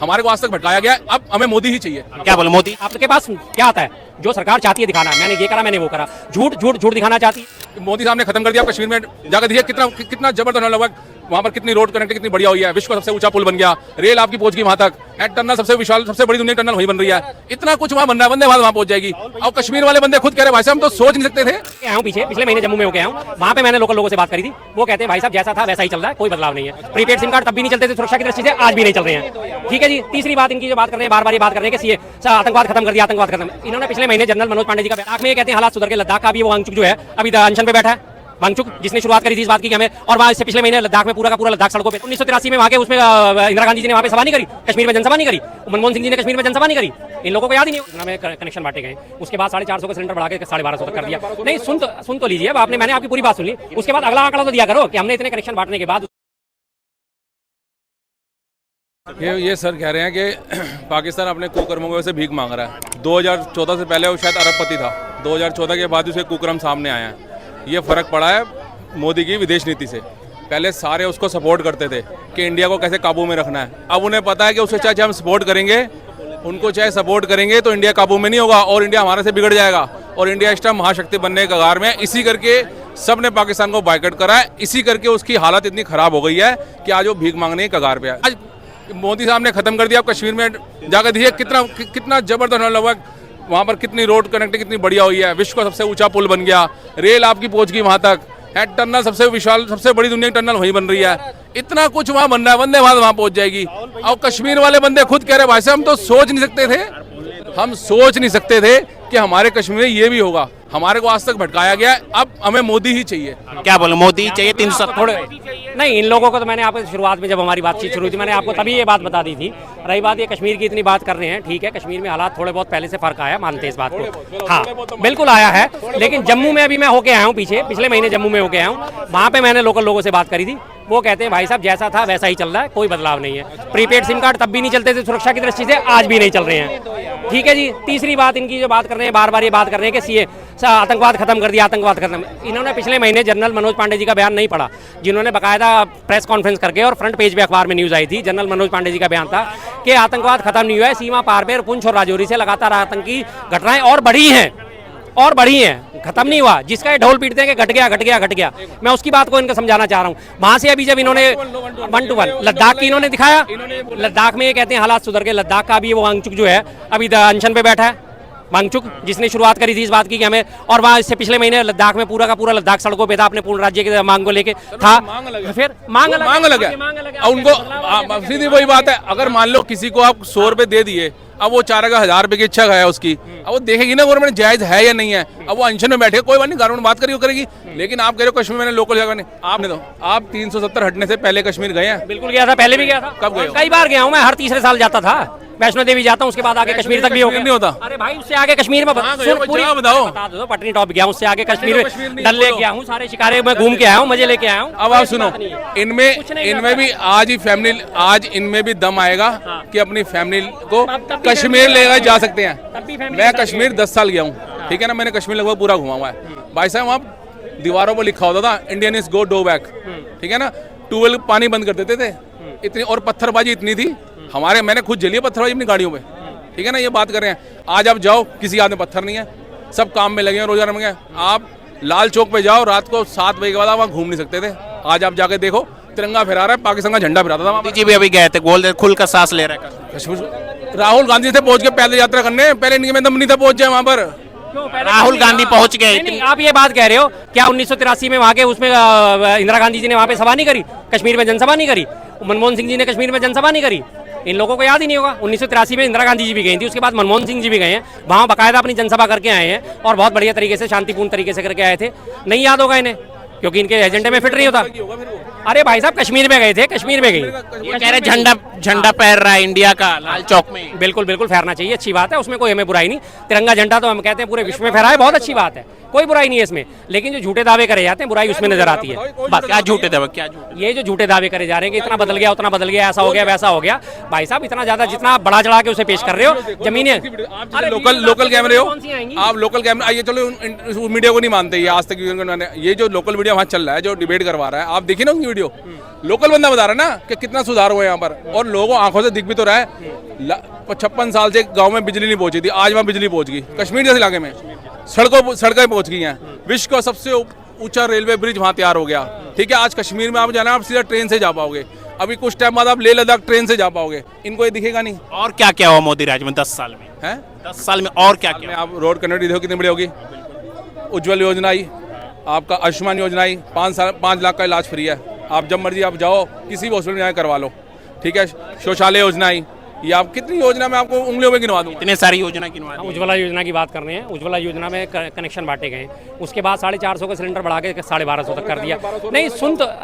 हमारे को आज तक भटकाया गया, अब हमें मोदी ही चाहिए। क्या बोले मोदी आपके पास क्या आता है? जो सरकार चाहती है दिखाना, मैंने ये करा, मैंने वो करा, झूठ झूठ झूठ दिखाना चाहती है। मोदी साहब ने खत्म कर दिया कश्मीर में, जाकर देखिए कितना कितना जबरदस्त लगभग वहाँ पर कितनी रोड कनेक्ट कितनी बढ़िया हुई है, विश्व का सबसे ऊंचा पुल बन गया, रेल आपकी पहुंच गई वहाँ तक, टनल सबसे विशाल सबसे बड़ी दुनिया टनल वही बन रही है, इतना कुछ वहाँ बन रहा है, वंदे भारत वहाँ पहुंच जाएगी। और कश्मीर वाले बंदे खुद कह रहे भाई साहब हम तो सोच नहीं सकते थे। आया हूँ पीछे, पिछले महीने जम्मू में होके आया हूँ, वहाँ पे मैंने लोकल लोगों से बात करी थी, वो कहते हैं भाई साहब जैसा था वैसा ही चल रहा है, कोई बदलाव नहीं है। प्रीपेड सिम कार्ड तब भी नहीं चलते थे सुरक्षा की दृष्टि से, आज भी नहीं चल रहे हैं। ठीक है जी, तीसरी बात इनकी जो बात कर रहे हैं, बार बार ये बात कर रहे हैं कि आतंकवाद खत्म कर दिया, आतंकवाद खत्म। इन्होंने पिछले महीने जनरल मनोज पांडे जी का लद्दाख में ये कहते हैं हालात सुधर के, लद्दाख का भी वो वांगचुक जो है अभी अनशन पे बैठा है। वांगचुक जिसने शुरुआत करी थी इस बात की कि हमें, और वहाँ इससे पिछले महीने लद्दाख में पूरा का पूरा लद्दाख सड़कों पे 1983 में वहाँ के उसमें इंदिरा गांधी जी ने वहाँ पे सभा नहीं करी, कश्मीर में जनसभा नहीं करी, मनमोहन सिंह जी ने कश्मीर में जनसभा नहीं करी। इन लोगों को याद ही नहीं हमें कनेक्शन बांटे गए, उसके बाद 450 का सिलेंडर बढ़ा के 1250 तक कर दिया। नहीं सुन तो लीजिए, अब आपने मैंने आपकी पूरी बात सुन ली, उसके बाद अगला आंकड़ा तो दिया करो कि हमने इतने कनेक्शन बांटने के बाद। ये सर कह रहे हैं कि पाकिस्तान अपने कुकर्मों की वजह से भीख मांग रहा है। 2014 से पहले वो शायद अरबपति था, 2014 के बाद उसके कुकर्म सामने आए हैं। ये फर्क पड़ा है मोदी की विदेश नीति से। पहले सारे उसको सपोर्ट करते थे कि इंडिया को कैसे काबू में रखना है, अब उन्हें पता है कि उससे चाहे हम सपोर्ट करेंगे, उनको चाहे सपोर्ट करेंगे तो इंडिया काबू में नहीं होगा और इंडिया हमारे से बिगड़ जाएगा और इंडिया इस टाइम महाशक्ति बनने के कगार में। इसी करके सब ने पाकिस्तान को बायकॉट करा है, इसी करके उसकी हालत इतनी खराब हो गई है कि आज वो भीख मांगने के कगार पे है। आज मोदी साहब ने खत्म कर दिया कश्मीर में, जाकर देखिए कितना जबरदस्त लगभग वहाँ पर कितनी रोड कनेक्ट कितनी बढ़िया हुई है, विश्व का सबसे ऊंचा पुल बन गया, रेल आपकी पहुंच गई वहाँ तक, टनल सबसे विशाल सबसे बड़ी दुनिया की टनल वही बन रही है, इतना कुछ वहाँ बन रहा है, वंदे भारत वहाँ पहुंच जाएगी। और कश्मीर वाले बंदे खुद कह रहे भाई साहब हम तो सोच नहीं सकते थे, हम सोच नहीं सकते थे कि हमारे कश्मीर में ये भी होगा। हमारे को आज तक भटकाया गया, अब हमें मोदी ही चाहिए। क्या बोले मोदी चाहिए? 370 नहीं, इन लोगों को तो मैंने आपको शुरुआत में जब हमारी बातचीत शुरू थी मैंने आपको तभी ये बात बता दी थी। रही बात ये कश्मीर की इतनी बात कर रहे हैं, ठीक है कश्मीर में हालात थोड़े बहुत पहले से फर्क आया, मानते हैं इस बात को, हाँ बिल्कुल आया है। लेकिन जम्मू में अभी मैं होके आया हूँ पिछले महीने जम्मू में होके आया हूँ, वहाँ पे मैंने लोकल लोगों से बात करी थी, वो कहते हैं भाई साहब जैसा था वैसा ही चल रहा है, कोई बदलाव नहीं है। प्रीपेड सिम कार्ड तब भी नहीं चलते थे सुरक्षा की दृष्टि से, आज भी नहीं चल रहे हैं। ठीक है जी, तीसरी बात इनकी जो बात कर रहे हैं, बार बार ये बात कर रहे हैं कि आतंकवाद खत्म कर दिया, आतंकवाद खत्म। इन्होंने पिछले महीने जनरल मनोज पांडे जी का बयान नहीं पढ़ा, जिन्होंने बाकायदा प्रेस कॉन्फ्रेंस करके और फ्रंट पेज पे अखबार में न्यूज आई थी, जनरल मनोज पांडे जी का बयान था कि आतंकवाद खत्म नहीं हुआ है, सीमा पार पे पुंछ और राजौरी से लगातार आतंकी घटनाएं और बढ़ी हैं, खत्म नहीं हुआ। जिसका ये ढोल पीटते हैं कि घट गया, मैं उसकी बात को इनको समझाना चाह रहा हूँ। वहां से अभी जब इन्होंने 1 to 1 लद्दाख की इन्होंने दिखाया, लद्दाख में ये कहते हैं हालात सुधर के, लद्दाख का भी वो वांगचुक जो है अभी अनशन पे बैठा है। वांगचुक जिसने शुरुआत करी थी इस बात की कि हमें, और वहाँ इससे पिछले महीने लद्दाख में पूरा का पूरा लद्दाख सड़कों पे था, अपने पूर्ण राज्य के मांग को लेके था। फिर मांग अलग है उनको सीधी वही बात है, अगर मान लो किसी को आप 100 रुपए दे दिए, अब वो चाहेगा 1000 रुपए की इच्छा है उसकी, अब वो देखेगी ना गवर्नमेंट जायज है या नहीं है। अब वो अनशन में बैठे, कोई बात नहीं गवर्नमेंट बात करेगी, लेकिन आप कह रहे हो कश्मीर में लोकल जगह नहीं, आपने तो आप 370 हटने से पहले कश्मीर गए हैं? बिल्कुल गया था, पहले भी गया था। कब गए? कई बार गया हूँ मैं, हर तीसरे साल जाता था, वैष्णो देवी जाता हूँ, उसके बाद आगे कश्मीर तक भी हो गया। नहीं होता? अरे भाई उससे आगे कश्मीर में बताओ, बता दो, पटनी टॉप गया हूँ, उससे आगे कश्मीर में डल लेक गया हूँ, सारे शिकारे में घूम के आया हूँ, मजे लेके आया हूँ। अब आप सुनो, इनमें भी आज इनमें भी दम आएगा कि अपनी फैमिली को कश्मीर ले जा सकते हैं। मैं कश्मीर 10 साल गया हूँ, ठीक है ना, मैंने कश्मीर लगभग पूरा घुमा हुआ है। भाई साहब वहाँ दीवारों पर लिखा होता था Indian is go do back, ठीक है ना, ट्यूबवेल पानी बंद कर देते थे, इतनी और पत्थरबाजी इतनी थी हमारे, मैंने खुद झेली है पत्थरबाजी अपनी गाड़ियों पे, ठीक है ना, ये बात कर रहे हैं। आज आप जाओ, किसी हाथ में पत्थर नहीं है, सब काम में लगे हैं, रोजगार में गए। आप लाल चौक पे जाओ, रात को 7 बजे के बाद आप वहाँ घूम नहीं सकते थे, आज आप जाके देखो तिरंगा फहरा रहा है, पाकिस्तान का झंडा फहराता था। मोदी जी भी अभी गए थे, बोल रहे खुल कर सांस ले रहे हैं कश्मीर। राहुल गांधी से पहुंच के पैदल यात्रा करने, पहले इनके में दम नहीं था पहुंच जाए वहाँ पर। राहुल गांधी पहुंच गए। आप ये बात कह रहे हो, क्या 1983 में वहाँ के उसमें इंदिरा गांधी जी ने वहाँ पे सभा नहीं करी, कश्मीर में जनसभा नहीं करी, मनमोहन सिंह जी ने कश्मीर में जनसभा नहीं करी? इन लोगों को याद ही नहीं होगा। 1983 में इंदिरा गांधी जी भी गई थी, उसके बाद मनमोहन सिंह जी भी गए हैं, वहाँ बाकायदा अपनी जनसभा करके आए हैं और बहुत बढ़िया तरीके से, शांतिपूर्ण तरीके से करके आए थे। नहीं याद होगा इन्हें, क्योंकि इनके एजेंडे में फिट नहीं होता। अरे भाई साहब कश्मीर में गए थे, कश्मीर में गई, कह रहे झंडा फहर रहा है इंडिया का लाल चौक में। बिल्कुल फहरना चाहिए, अच्छी बात है, उसमें कोई हमें बुराई नहीं। तिरंगा झंडा तो हम कहते हैं पूरे विश्व में फहरा है, बहुत अच्छी बात है, कोई बुराई नहीं है इसमें। लेकिन जो झूठे दावे करे जाते हैं, बुराई उसमें नजर आती है। बात क्या झूठे दावे, क्या ये जो झूठे दावे करे जा रहे हैं कि इतना बदल गया, उतना बदल गया, ऐसा हो गया, वैसा हो गया, भाई साहब इतना ज्यादा जितना बड़ा चढ़ा के उसे पेश कर रहे हो, जमीनें लोकल कैमरे हो आप, लोकल कैमरा ये चलो मीडिया को नहीं मानते, ये आज तक ये जो लोकल मीडिया वहाँ चल रहा है, जो डिबेट करवा रहा है, आप देखिए ना उनकी वीडियो, लोकल बंदा बता रहा है ना कि कितना सुधार हुआ है यहाँ पर, और लोगों आंखों से दिख भी तो रहा है। 56 साल से गांव में बिजली नहीं पहुंची थी, आज वहाँ बिजली पहुंच गई। कश्मीर जैसे इलाके में सड़कें पहुंच गई हैं। विश्व का सबसे ऊंचा रेलवे ब्रिज वहाँ तैयार हो गया, ठीक है। आज कश्मीर में आप जाना, आप सीधा ट्रेन से जा पाओगे। अभी कुछ टाइम बाद आप लेह लद्दाख ट्रेन से जा पाओगे। इनको ये दिखेगा नहीं। और क्या क्या हुआ मोदी राज में 10 साल में? है 10 साल में और क्या क्या? आप रोड कनेक्टिविटी देखो कितनी बड़ी होगी। उज्ज्वल योजना आई, आपका आयुष्मान योजना आई, 5 लाख का इलाज फ्री है। आप जब मर्जी आप जाओ, किसी भी हॉस्पिटल में जाए करवा लो, ठीक है। शौचालय योजना आई, ये आप कितनी योजना में आपको उंगलियों में गिनवा दूँ। इतने सारी योजना गिनवा दी। उज्ज्वला योजना की बात कर रहे हैं। उज्ज्वला योजना में कनेक्शन बांटे गए, उसके बाद 450 का सिलेंडर बढ़ा के 1250 तक कर दिया। नहीं,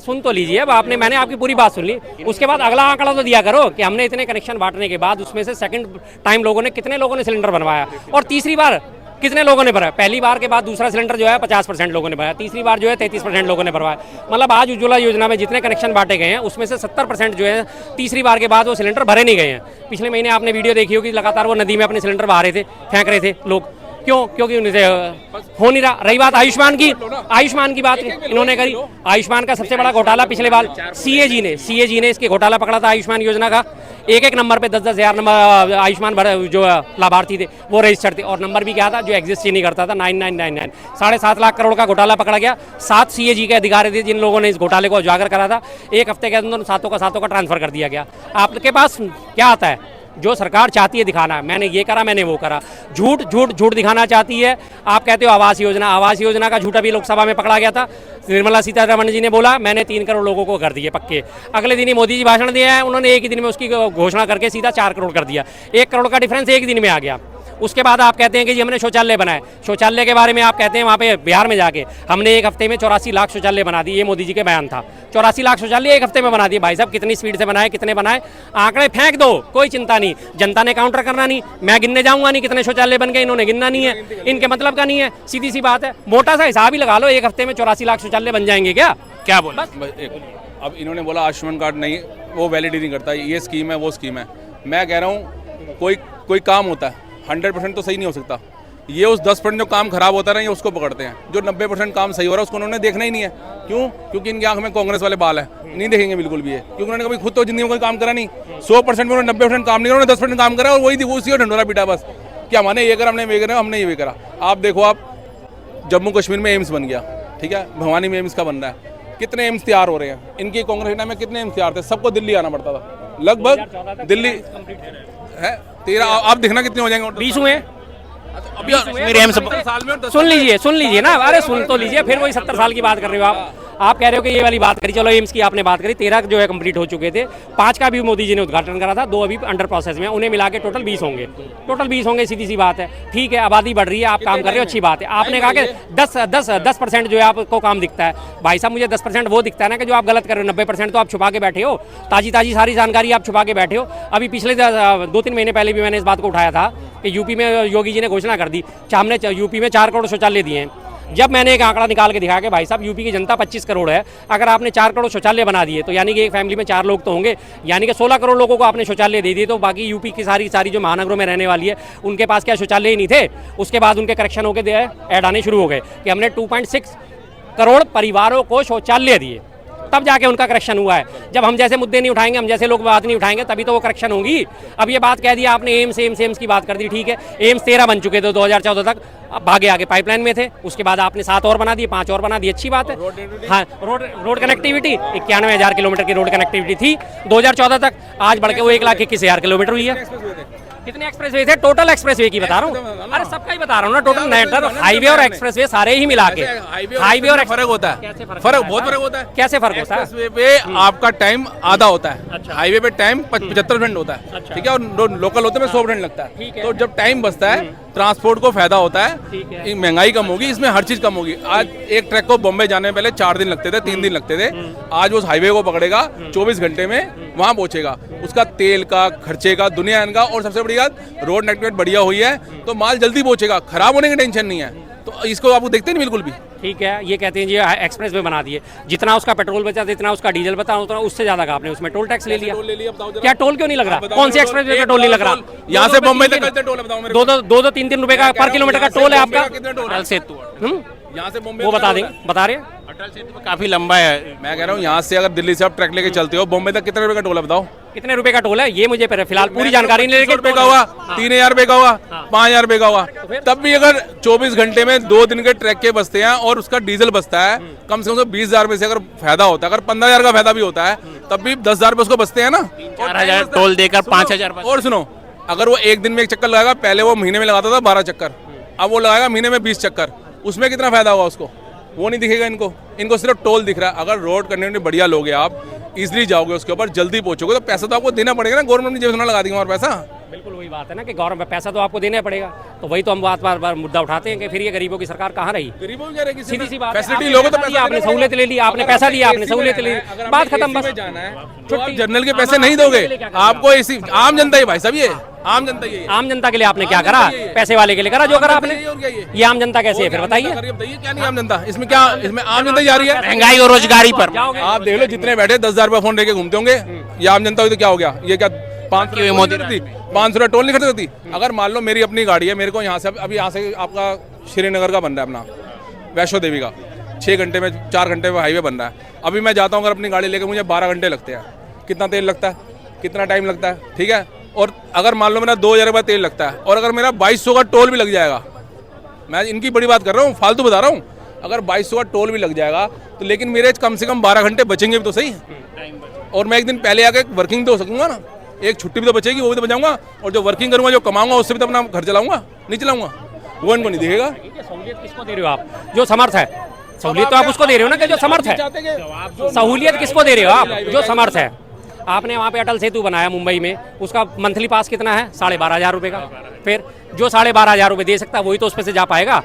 सुन तो लीजिए। अब मैंने आपकी पूरी बात सुन ली, उसके बाद अगला आंकड़ा तो दिया करो कि हमने इतने कनेक्शन बांटने के बाद उसमें से सेकंड टाइम कितने लोगों ने सिलेंडर बनवाया, और तीसरी बार कितने लोगों ने भरा। पहली बार के बाद दूसरा सिलेंडर जो है 50% लोगों ने भरा, तीसरी बार जो है 33% लोगों ने भरवाया। मतलब आज उज्ज्वला योजना में जितने कनेक्शन बांटे गए हैं उसमें से 70% जो है तीसरी बार के बाद वो सिलेंडर भरे नहीं गए हैं। पिछले महीने आपने वीडियो देखी होगी, लगातार वो नदी में अपने सिलेंडर बहा रहे थे, फेंक रहे थे लोग। क्यों? क्योंकि उनसे हो नहीं रहा। रही बात आयुष्मान की बात इन्होंने करी। आयुष्मान का सबसे बड़ा घोटाला पिछले बार सीएजी ने इसके घोटाला पकड़ा था आयुष्मान योजना का। एक नंबर पे 10-10 हज़ार नंबर आयुष्मान जो लाभार्थी थे वो रजिस्टर्ड थे, और नंबर भी क्या था जो एग्जिस्ट ही नहीं करता था, 9999। 7.5 लाख करोड़ का घोटाला पकड़ा गया। 7 सीएजी के अधिकारी थे जिन लोगों ने इस घोटाले को उजागर करा था। एक हफ्ते के अंदर सातों का ट्रांसफर कर दिया गया। आपके पास क्या आता है? जो सरकार चाहती है दिखाना, मैंने ये करा, मैंने वो करा। झूठ दिखाना चाहती है। आप कहते हो आवास योजना का झूठ अभी लोकसभा में पकड़ा गया था। निर्मला सीतारमण जी ने बोला मैंने 3 करोड़ लोगों को कर दिए पक्के। अगले दिन ही मोदी जी भाषण दिया है, उन्होंने एक ही दिन में उसकी घोषणा करके सीधा 4 करोड़ कर दिया। 1 करोड़ का डिफरेंस एक दिन में आ गया। उसके बाद आप कहते हैं कि जी हमने शौचालय बनाए। शौचालय के बारे में आप कहते हैं वहाँ पे बिहार में जाके हमने एक हफ्ते में 84 लाख शौचालय बना दिए। ये मोदी जी के बयान था, 84 लाख शौचालय एक हफ्ते में बना दिए। भाई साहब कितनी स्पीड से बनाए, कितने बनाए? आंकड़े फेंक दो, कोई चिंता नहीं। जनता ने काउंटर करना नहीं, मैं गिनने जाऊंगा नहीं कितने शौचालय बन गए, इन्होंने गिनना नहीं है, इनके मतलब का नहीं है। सीधी सी बात है, मोटा सा हिसाब ही लगा लो, एक हफ्ते में 84 लाख शौचालय बन जाएंगे क्या? क्या बोला? अब इन्होंने बोला आयुष्मान कार्ड नहीं, वो वैलिड नहीं करता, ये स्कीम है वो स्कीम है। मैं कह रहा हूँ कोई काम होता है 100% तो सही नहीं हो सकता। ये उस 10% जो काम खराब होता है ना, ये उसको पकड़ते हैं। जो 90% काम सही हो रहा है उसको उन्होंने देखना ही नहीं है। क्यों? क्योंकि इनकी आंख में कांग्रेस वाले बाल है, नहीं देखेंगे बिल्कुल भी है। क्योंकि उन्होंने कभी खुद तो जिंदगी में कोई काम करा नहीं। 100% में उन्होंने 90% काम नहीं, उन्होंने 10% काम करा, और वही उसी को ढंढोरा पीटा बस। क्या हमने ये करा, हमने ये करा, हमने ये करा। आप देखो, आप जम्मू कश्मीर में एम्स बन गया, ठीक है, भवानी में एम्स का बन रहा है। कितने एम्स तैयार हो रहे हैं? इनकी कांग्रेस में कितने एम्स तैयार थे? सबको दिल्ली आना पड़ता था, लगभग दिल्ली है 13। आप देखना कितने हो जाएंगे? 20 हुए। अभी साल में सुन लीजिए ना, अरे सुन तो लीजिए, फिर वही 70 साल की बात कर रहे हो आप कह रहे हो कि ये वाली बात करी। चलो एम्स की आपने बात करी, 13 जो है कंप्लीट हो चुके थे, 5 का भी मोदी जी ने उद्घाटन करा था, 2 अभी अंडर प्रोसेस में, उन्हें मिला के टोटल 20 होंगे। सीधी सी बात है, ठीक है, आबादी बढ़ रही है, आप काम कर रहे हो, अच्छी बात है। आपने कहा कि 10% जो है आपको काम दिखता है। भाई साहब मुझे 10% वो दिखता है ना कि जो आप गलत कर रहे हो, 90% तो आप छुपा के बैठे हो। ताजी सारी जानकारी आप छुपा के बैठे हो। अभी पिछले 2-3 महीने पहले भी मैंने इस बात को उठाया था कि यूपी में योगी जी ने घोषणा कर दी, हमने यूपी में 4 करोड़ शौचालय दिए हैं। जब मैंने एक आंकड़ा निकाल के दिखाया कि भाई साहब यूपी की जनता 25 करोड़ है, अगर आपने 4 करोड़ शौचालय बना दिए तो यानी कि एक फैमिली में 4 लोग तो होंगे, यानी कि 16 करोड़ लोगों को आपने शौचालय दे दिए। तो बाकी यूपी की सारी जो महानगरों में रहने वाली है उनके पास क्या शौचालय ही नहीं थे? उसके बाद उनके करेक्शन होकर ऐड आने शुरू हो गए कि हमने 2.6 करोड़ परिवारों को शौचालय दिए, तब जाके उनका करेक्शन हुआ है। जब हम जैसे मुद्दे नहीं उठाएंगे, हम जैसे लोग बात नहीं उठाएंगे, तभी तो वो करेक्शन होगी। अब ये बात कह दी आपने, एम्स की बात कर दी, ठीक है। एम्स 13 बन चुके थे 2014 तक, अब आगे पाइपलाइन में थे। उसके बाद आपने 7 और बना दिए, 5 और बना दिए, अच्छी बात है। हाँ, रोड कनेक्टिविटी 91,000 किलोमीटर की रोड कनेक्टिविटी थी 2014 तक, आज बढ़ के वो 1,21,000 किलोमीटर हुई है। कितने एक्सप्रेसवे थे? टोटल एक्सप्रेसवे की बता रहा हूँ, अरे सबका ही बता रहा हूँ ना, टोटल नेटवर्क हाईवे और एक्सप्रेसवे सारे ही मिला के। हाईवे और फर्क होता है, बहुत फर्क होता है। कैसे फर्क होता है? एक्सप्रेसवे पे आपका टाइम आधा होता है, हाईवे पे टाइम 75% होता है, ठीक है, और लोकल होते में 100% लगता है। तो जब टाइम बचता है, ट्रांसपोर्ट को फायदा होता है, महंगाई कम होगी, इसमें हर चीज कम होगी। आज एक ट्रक को बॉम्बे जाने में पहले 4 दिन लगते थे, 3 दिन लगते थे। आज वो हाईवे को पकड़ेगा, 24 घंटे में वहां पहुंचेगा। उसका तेल का, खर्चे का, दुनिया का, और सबसे बड़ी बात रोड नेटवर्क बढ़िया हुई है तो माल जल्दी पहुंचेगा, खराब होने की टेंशन नहीं है। तो इसको आप देखते नहीं बिल्कुल भी, ठीक है। ये कहते हैं जी एक्सप्रेस वे बना दिए, जितना उसका पेट्रोल बचा जितना उसका डीजल बचा, उतना उससे ज्यादा का आपने उसमें टोल टैक्स ले लिया। क्या टोल क्यों नहीं लग रहा? कौन सी एक्सप्रेस वे का टोल नहीं लग रहा? यहाँ से बॉम्बे तक टोल बताओ मेरे को। 2-3 दिन रुपए का पर किलोमीटर का टोल है आपका। यहाँ से बॉम्बे वो का बता क्या देंगे, बता रहे हैं। अटल सेतु काफी लंबा है। मैं कह रहा हूँ यहाँ से अगर दिल्ली से आप ट्रैक लेके चलते हो बॉम्बे तक कितने रुपए का टोल है बताओ? कितने रुपए का टोल है ये मुझे फिलहाल पूरी जानकारी नहीं, 300 लेकिन रुपए का हुआ, 3000 रुपए का हुआ, 5000 रुपए का हुआ। तब भी अगर 24 घंटे में 2 दिन के ट्रैक के बसते हैं और उसका डीजल बचता है कम से कम 20,000 में से अगर फायदा होता है, अगर 15,000 का फायदा भी होता है तब भी 10,000 रुपए उसको बचते हैं ना। 4,000 टोल देकर 5,000 और सुनो, अगर वो एक दिन में एक चक्कर लगाएगा, पहले वो महीने में लगाता था 12 चक्कर, अब वो लगाएगा महीने में 20 चक्कर, उसमें कितना फायदा होगा उसको? वो नहीं दिखेगा इनको सिर्फ टोल दिख रहा है। अगर रोड कनेक्टिविटी बढ़िया लोगे आप, इजीली जाओगे उसके ऊपर, जल्दी पहुंचोगे, तो पैसा तो आपको देना पड़ेगा ना। गवर्नमेंट ने जेब से ना लगा देंगे हमारा पैसा। बिल्कुल वही बात है ना कि गवर्नमेंट पैसा तो आपको देना पड़ेगा। तो वही तो हम बार मुद्दा उठाते हैं कि फिर ये गरीबों की सरकार कहाँ रही। गरीबों की क्या रहेगी? सीधी सी बात है, फैसिलिटी आपने लोगे तो पैसा पैसा दिया, आपने सहूलियत ले ली, आपने पैसा लिया, आपने सहूलियत ले ली, बात खत्म। बस जाना है तो आप जनरल के पैसे नहीं दोगे, आपको इसी आम जनता ही भाई साहब, ये आम जनता ही है। आम जनता के लिए आपने क्या करा? पैसे वाले के लिए करा जो करा आपने। ये आम जनता कैसे है फिर बताइए? क्या नहीं आम जनता, इसमें क्या, इसमें आम जनता जा रही है महंगाई और रोजगारी पर। आप देख लो जितने बैठे 10,000 रुपए फोन लेके घूमते होंगे, ये आम जनता हुई तो क्या हो गया? ये क्या 500 मोदी 500 रुपये टोल नहीं खर्च होती? अगर मान लो मेरी अपनी गाड़ी है, मेरे को यहाँ से अभी यहाँ से आपका श्रीनगर का बन रहा है अपना वैष्णो देवी का, 6 घंटे में 4 घंटे में हाईवे बन रहा है। अभी मैं जाता हूँ अगर अपनी गाड़ी लेके, मुझे 12 घंटे लगते हैं। कितना तेल लगता है, कितना टाइम लगता है, ठीक है। और अगर मान लो मेरा 2,000 रुपये तेल लगता है और अगर मेरा 2200 का टोल भी लग जाएगा, मैं इनकी बड़ी बात कर रहा हूँ, फालतू बता रहा हूँ, अगर 2200 का टोल भी लग जाएगा तो लेकिन मेरे कम से कम 12 घंटे बचेंगे भी तो सही। और मैं एक दिन पहले आके वर्किंग तो हो सकूंगा ना, एक छुट्टी भी तो बचेगी, वो भी तो बचाऊंगा। और जो वर्किंग करूंगा, जो कमाऊंगा, उससे भी तो अपना घर चलाऊंगा, नहीं चलाऊंगा? वो इनको नहीं दिखेगा। सहूलियत किसको दे रहे हो आप? जो समर्थ है। सहूलियत तो आप उसको दे रहे हो ना कि जो समर्थ है। सहूलियत किसको दे रहे हो आप? जो समर्थ है। आपने वहाँ पे अटल सेतु बनाया मुंबई में, उसका मंथली पास कितना है? 12,500 रुपये का। फिर जो 12,500 रुपये दे सकता है वही तो उस पर से जा पाएगा।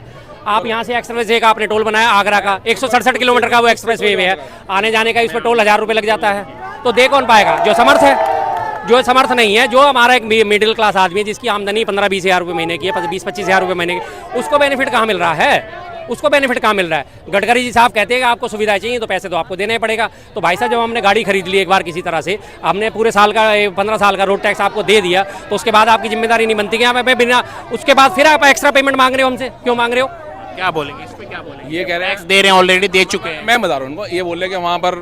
आप यहाँ से एक्सप्रेस वे का आपने टोल बनाया, आगरा का 167 किलोमीटर का वो एक्सप्रेस वे है, आने जाने का इस पर टोल 1,000 रुपये लग जाता है। तो दे कौन पाएगा? जो समर्थ है। जो समर्थ नहीं है, जो हमारा एक मिडिल क्लास आदमी है जिसकी आमदनी 15-20 हज़ार रुपये महीने की है, 20-25 हज़ार रुपये महीने की, उसको बेनिफिट कहाँ मिल रहा है? उसको बेनिफिट कहाँ मिल रहा है? गडकरी जी साहब कहते हैं कि आपको सुविधाएं चाहिए तो पैसे तो आपको देना ही पड़ेगा। तो भाई साहब जब हमने गाड़ी खरीद ली एक बार किसी तरह से, हमने पूरे साल का 15 साल का रोड टैक्स आपको दे दिया, तो उसके बाद आपकी जिम्मेदारी नहीं बनती कि आप बिना उसके बाद फिर आप एक्स्ट्रा पेमेंट मांग रहे हो हमसे, क्यों मांग रहे हो? क्या बोलेंगे इस पे, क्या बोलेंगे? ये कह रहे हैं, टैक्स दे रहे हैं, ऑलरेडी दे चुके हैं। मैं बता रहा हूँ उनको, ये बोल रहे कि वहाँ पर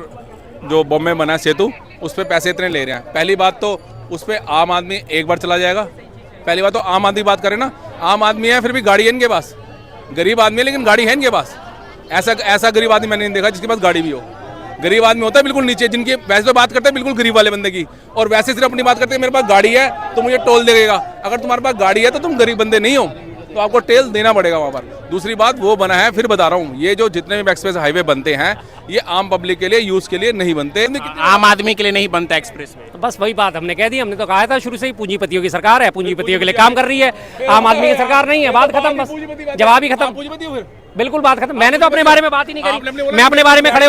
जो बॉम्बे बना है सेतु, उस पर पैसे इतने ले रहे हैं। पहली बात तो उस पर आम आदमी एक बार चला जाएगा। पहली बात तो आम आदमी बात करें ना, आम आदमी है फिर भी गाड़ी है इनके पास, गरीब आदमी है लेकिन गाड़ी है इनके पास। ऐसा गरीब आदमी मैंने नहीं देखा जिसके पास गाड़ी भी हो। गरीब आदमी होता है बिल्कुल नीचे, जिनके वैसे तो बात करते हैं बिल्कुल गरीब वाले बंदे की, और वैसे सिर्फ अपनी बात करते हैं मेरे पास गाड़ी है तो मुझे टोल देगा। अगर तुम्हारे पास गाड़ी है तो तुम गरीब बंदे नहीं हो, तो आपको टोल देना पड़ेगा वहाँ पर। दूसरी बात वो बना है, फिर बता रहा हूँ, ये जो जितने भी एक्सप्रेस हाईवे बनते हैं ये आम पब्लिक के लिए, यूज के लिए नहीं बनते। आम आदमी के लिए नहीं बनता एक्सप्रेस में। तो बस वही बात हमने कह दी। हमने तो कहा था शुरू से ही पूंजीपतियों की सरकार है, पूंजीपतियों के लिए काम कर रही है, आम आदमी की सरकार नहीं है। बात खत्म, बस जवाब ही खत्म, बिल्कुल बात खत्म। मैंने तो अपने बारे में बात ही नहीं करी, मैं अपने बारे में खड़े